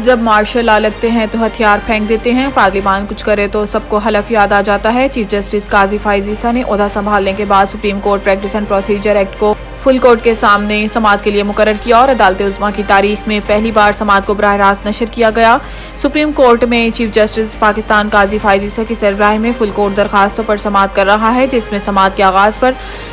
جب martial law لگتے ہیں تو ہتھیار پھینک دیتے ہیں، پارلیمان کچھ کرے تو سب کو حلف یاد آ جاتا ہے۔ چیف جسٹس قاضی فائز عیسیٰ نے عہدہ سنبھالنے کے بعد supreme court practice and procedure act کو فل کورٹ کے سامنے سماعت کے لیے مقرر کیا اور عدالت عظمیٰ کی تاریخ میں پہلی بار سماعت کو براہ راست نشر کیا گیا۔ سپریم کورٹ میں چیف جسٹس پاکستان قاضی فائز عیسیٰ کی سربراہی میں فل کورٹ درخواستوں پر سماعت کر رہا ہے، جس میں سماعت کے آغاز پر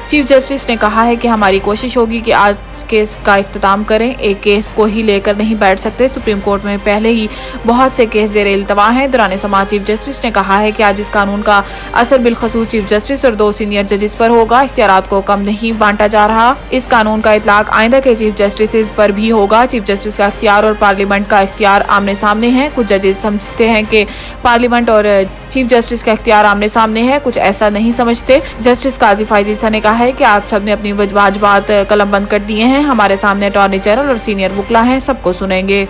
چیف جسٹس نے کہا ہے کہ ہماری کوشش ہوگی کہ آج کیس کا اختتام کریں، ایک کیس کو ہی لے کر نہیں بیٹھ سکتے۔ سپریم کورٹ میں پہلے ہی بہت سے کیس زیر التوا ہیں۔ دوران سماعت چیف جسٹس نے کہا ہے کہ آج اس قانون کا اثر بالخصوص چیف جسٹس اور 2 سینئر ججز پر ہوگا۔ اختیارات کو کم نہیں بانٹا جا رہا۔ اس قانون کا اطلاق آئندہ کے چیف جسٹس پر بھی ہوگا۔ چیف جسٹس کا اختیار اور پارلیمنٹ کا اختیار آمنے سامنے ہیں۔ کچھ ججز سمجھتے ہیں کہ پارلیمنٹ اور چیف جسٹس کا اختیار آمنے سامنے ہے، کچھ ایسا نہیں سمجھتے۔ جسٹس قاضی فائز عیسیٰ نے کہا ہے کہ آپ سب نے اپنی واجبات قلم بند کر دیے ہیں، ہمارے سامنے اٹارنی جنرل اور سینئر وکلا ہیں، سب کو سنیں گے۔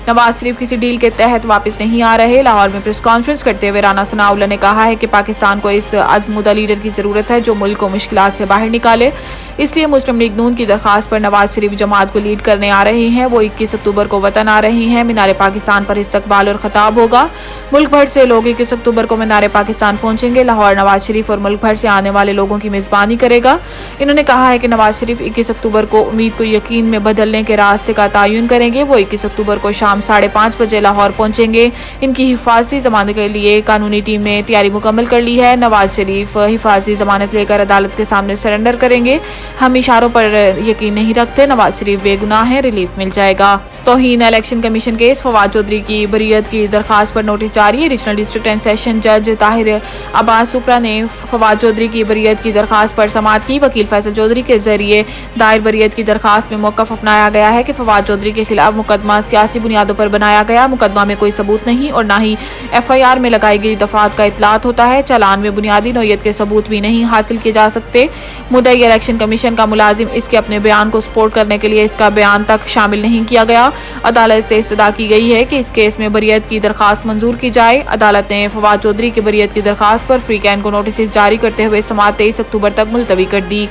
نواز شریف کسی ڈیل کے تحت واپس نہیں آ رہے۔ لاہور میں پریس کانفرنس کرتے ہوئے رانا ثناء اللہ نے کہا ہے کہ پاکستان کو اس عزمدہ لیڈر کی ضرورت ہے جو ملک کو مشکلات سے باہر نکالے، اس لیے مسلم لیگ نون کی درخواست پر نواز شریف جماعت کو لیڈ کرنے آ رہے ہیں۔ وہ 21 اکتوبر کو وطن آ رہے ہیں، مینار پاکستان پر استقبال اور خطاب ہوگا۔ ملک بھر سے لوگ 21 اکتوبر کو مینار پاکستان پہنچیں گے۔ لاہور نواز شریف اور ملک بھر سے آنے والے لوگوں کی میزبانی کرے گا۔ انہوں نے کہا ہے کہ نواز شریف 21 اکتوبر کو امید کو یقین میں بدلنے کے راستے کا تعین کریں گے۔ وہ 21 اکتوبر کو شام 5:30 بجے لاہور پہنچیں گے۔ ان کی حفاظتی ضمانت کے لیے قانونی ٹیم نے تیاری مکمل کر لی ہے۔ نواز شریف حفاظتی ضمانت لے کر عدالت کے سامنے سرنڈر کریں گے۔ ہم اشاروں پر یقین نہیں رکھتے، نواز شریف بے گناہ ہیں، ریلیف مل جائے گا۔ توہین election commission case, Fawad Chaudhry کی بریت کی درخواست پر نوٹس جاری۔ ریجنل ڈسٹرکٹ اینڈ سیشن جج طاہر عباس سپرا نے فواد چودھری کی بریت کی درخواست پر سماعت کی۔ وکیل فیصل چودھری کے ذریعے دائر بریت کی درخواست میں موقف اپنایا گیا ہے کہ فواد چودھری کے خلاف مقدمہ سیاسی بنیادوں پر بنایا گیا۔ مقدمہ میں کوئی ثبوت نہیں اور نہ ہی FIR میں لگائی گئی دفعات کا اطلاعات ہوتا ہے۔ چالان میں بنیادی نوعیت کے ثبوت بھی نہیں حاصل کیے جا سکتے۔ مدعی الیکشن کمیشن کا ملازم اس کے اپنے بیان کو سپورٹ کرنے کے لیے اس کا بیان تک شامل نہیں کیا گیا۔ عدالت سے استدعا کی گئی ہے کہ اس کیس میں بریت کی درخواست منظور کی جائے۔ عدالت نے فواد چودھری کی بریت کی درخواست پر فری کین کو نوٹسز جاری کرتے ہوئے سماعت 23 اکتوبر تک ملتوی کر دی۔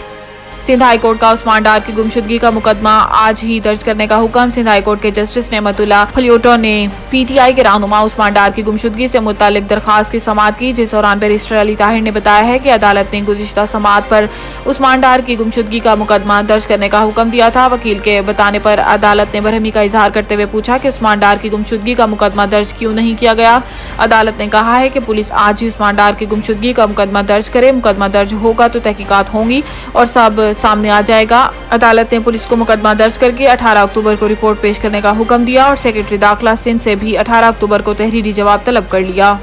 سندھ ہائی کورٹ کا عثمان ڈار کی گمشدگی کا مقدمہ آج ہی درج کرنے کا حکم۔ سندھ ہائی کورٹ کے جسٹس نعمت اللہ پھلیوٹو نے PTI کے رہنما عثمان ڈار کی گمشدگی سے متعلق درخواست کی سماعت کی، جس دوران بیرسٹر علی طاہر نے بتایا ہے کہ عدالت نے گزشتہ سماعت پر عثمان ڈار کی گمشدگی کا مقدمہ درج کرنے کا حکم دیا تھا۔ وکیل کے بتانے پر عدالت نے برہمی کا اظہار کرتے ہوئے پوچھا کہ عثمان ڈار کی گمشدگی کا مقدمہ درج کیوں نہیں کیا گیا۔ عدالت نے کہا ہے کہ پولیس آج ہی عثمان ڈار کی گمشدگی کا مقدمہ درج کرے۔ مقدمہ درج ہوگا تو تحقیقات ہوں گی اور سب سامنے آ جائے گا۔ عدالت نے پولیس کو مقدمہ درج کر کے 18 اکتوبر کو رپورٹ پیش کرنے کا حکم دیا اور سیکرٹری داخلہ سندھ سے بھی 18 اکتوبر کو تحریری جواب طلب کر لیا۔